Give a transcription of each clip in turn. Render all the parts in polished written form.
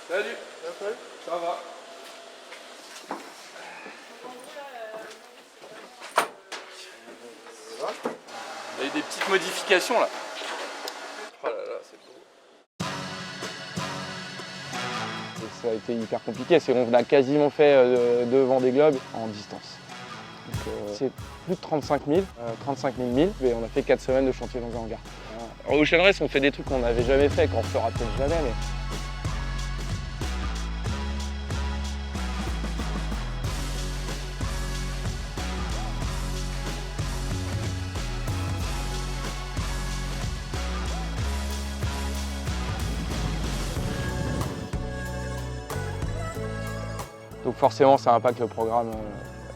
Salut. Ça va? Il y a eu des petites modifications là. Oh là là, c'est beau. Ça a été hyper compliqué. On a quasiment fait 2 Vendée Globe en distance. C'est plus de 35 000 milles et on a fait 4 semaines de chantier dans un hangar. Au Ocean Race, on fait des trucs qu'on n'avait jamais fait, qu'on ne fera peut-être jamais. Mais... Donc forcément, ça impacte le programme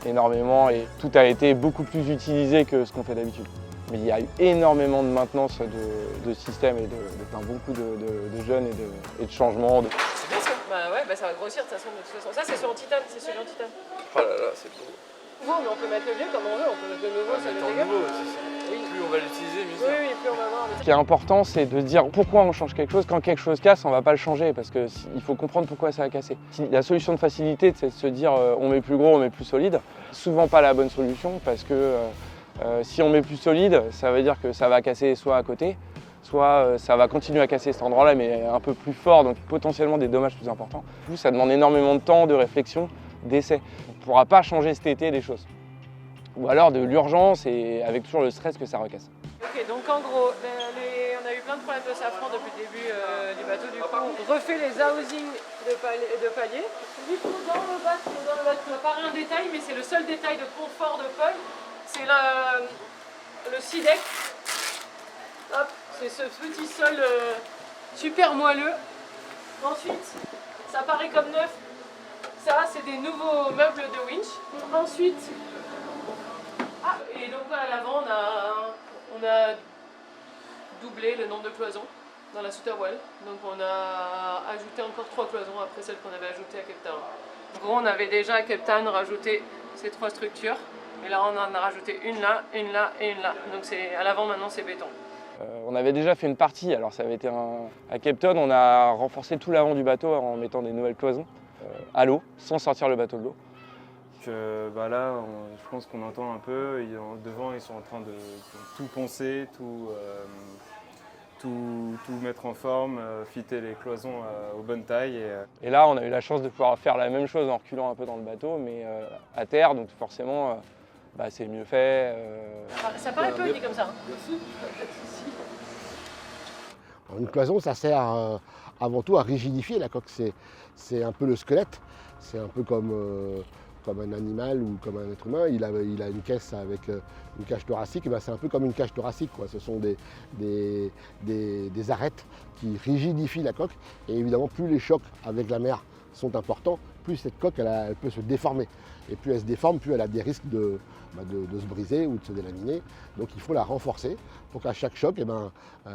énormément et tout a été beaucoup plus utilisé que ce qu'on fait d'habitude. Mais il y a eu énormément de maintenance de système et beaucoup de jeunes et de changements. C'est bien ça. Bah ça va grossir de toute façon. Ça c'est sur en titane, c'est celui en titane. Oh là là, c'est beau. Bon, mais on peut mettre le vieux comme on veut, on peut mettre le nouveau, ça Mettre en dégâts. nouveau, plus on va l'utiliser, mieux c'est. Oui, plus on va voir. Ce qui est important, c'est de se dire pourquoi on change quelque chose. Quand quelque chose casse, on ne va pas le changer parce qu'il faut comprendre pourquoi ça a cassé. La solution de facilité, c'est de se dire on met plus gros, on met plus solide. Souvent pas la bonne solution parce que si on met plus solide, ça veut dire que ça va casser soit à côté, soit ça va continuer à casser cet endroit-là, mais un peu plus fort, donc potentiellement des dommages plus importants. Du coup, ça demande énormément de temps, de réflexion, d'essai. On ne pourra pas changer cet été des choses. Ou alors de l'urgence et avec toujours le stress que ça recasse. Ok, donc en gros, on a eu plein de problèmes de safran depuis le début du bateau. Du coup, on refait les housings de palier. Du coup, dans le bateau, ça paraît un détail, mais c'est le seul détail de confort de Paul. C'est le SeaDeck. Hop, c'est ce petit sol super moelleux. Ensuite, ça paraît comme neuf. Ça, c'est des nouveaux meubles de winch. Ensuite, et donc à l'avant, on a doublé le nombre de cloisons dans la Souterwell. Donc on a ajouté encore 3 cloisons après celles qu'on avait ajoutées à Cape Town. En gros, on avait déjà à Cape Town rajouté ces 3 structures. Et là, on en a rajouté une là, une là et une là. Donc à l'avant, maintenant, c'est béton. On avait déjà fait une partie, alors ça avait été à Cape Town, on a renforcé tout l'avant du bateau en mettant des nouvelles cloisons à l'eau, sans sortir le bateau de l'eau. Là, je pense qu'on entend un peu, devant ils sont en train de tout poncer, tout mettre en forme, fitter les cloisons aux bonnes tailles. Et là, on a eu la chance de pouvoir faire la même chose en reculant un peu dans le bateau, mais à terre, donc forcément, c'est mieux fait. Ça paraît peu dit comme ça. Une cloison, ça sert avant tout à rigidifier la coque. C'est un peu le squelette. C'est un peu comme un animal ou comme un être humain. Il a une caisse avec une cage thoracique. C'est un peu comme une cage thoracique, quoi. Ce sont des arêtes qui rigidifient la coque. Et évidemment, plus les chocs avec la mer sont importants, plus cette coque elle peut se déformer. Et plus elle se déforme, plus elle a des risques de se briser ou de se délaminer. Donc il faut la renforcer pour qu'à chaque choc,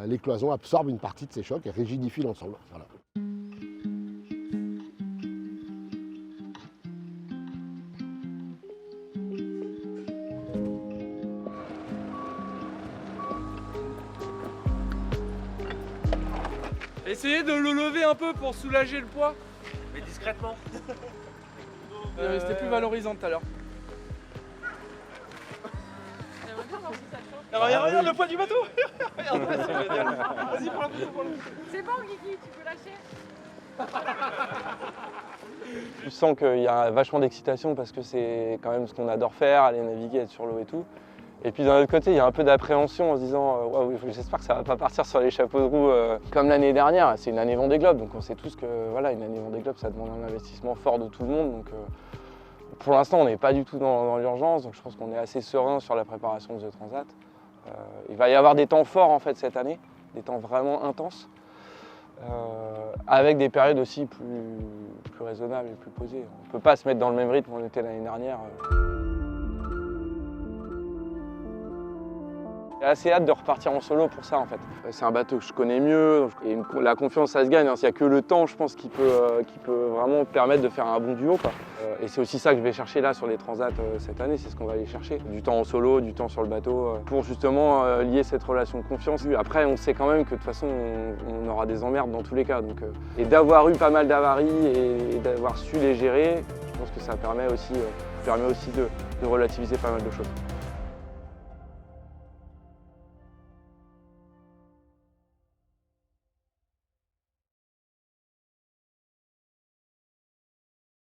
les cloisons absorbent une partie de ces chocs et rigidifient l'ensemble. Voilà. Essayez de le lever un peu pour soulager le poids. Mais discrètement. C'était plus valorisant tout à l'heure. Regarde le poids du bateau. Regarde, c'est génial. Vas-y, prends la photo, prends la photo. C'est bon, Guigui, tu peux lâcher. Je sens qu'il y a vachement d'excitation parce que c'est quand même ce qu'on adore faire, aller naviguer, être sur l'eau et tout. Et puis d'un autre côté, il y a un peu d'appréhension en se disant waouh, j'espère que ça va pas partir sur les chapeaux de roue comme l'année dernière. C'est une année Vendée Globe, donc on sait tous que voilà, une année Vendée Globe, ça demande un investissement fort de tout le monde. Donc pour l'instant, on n'est pas du tout dans l'urgence, donc je pense qu'on est assez serein sur la préparation de The Transat. Il va y avoir des temps forts en fait cette année, des temps vraiment intenses, avec des périodes aussi plus raisonnables et plus posées. On ne peut pas se mettre dans le même rythme qu'on était l'année dernière. assez hâte de repartir en solo pour ça en fait. C'est un bateau que je connais mieux, et la confiance ça se gagne, hein. Il n'y a que le temps je pense qui peut vraiment permettre de faire un bon duo, quoi. Et c'est aussi ça que je vais chercher là sur les transats cette année, c'est ce qu'on va aller chercher. Du temps en solo, du temps sur le bateau, pour justement lier cette relation de confiance. Après on sait quand même que de toute façon on aura des emmerdes dans tous les cas. Donc, et d'avoir eu pas mal d'avaries et d'avoir su les gérer, je pense que ça permet aussi de relativiser pas mal de choses.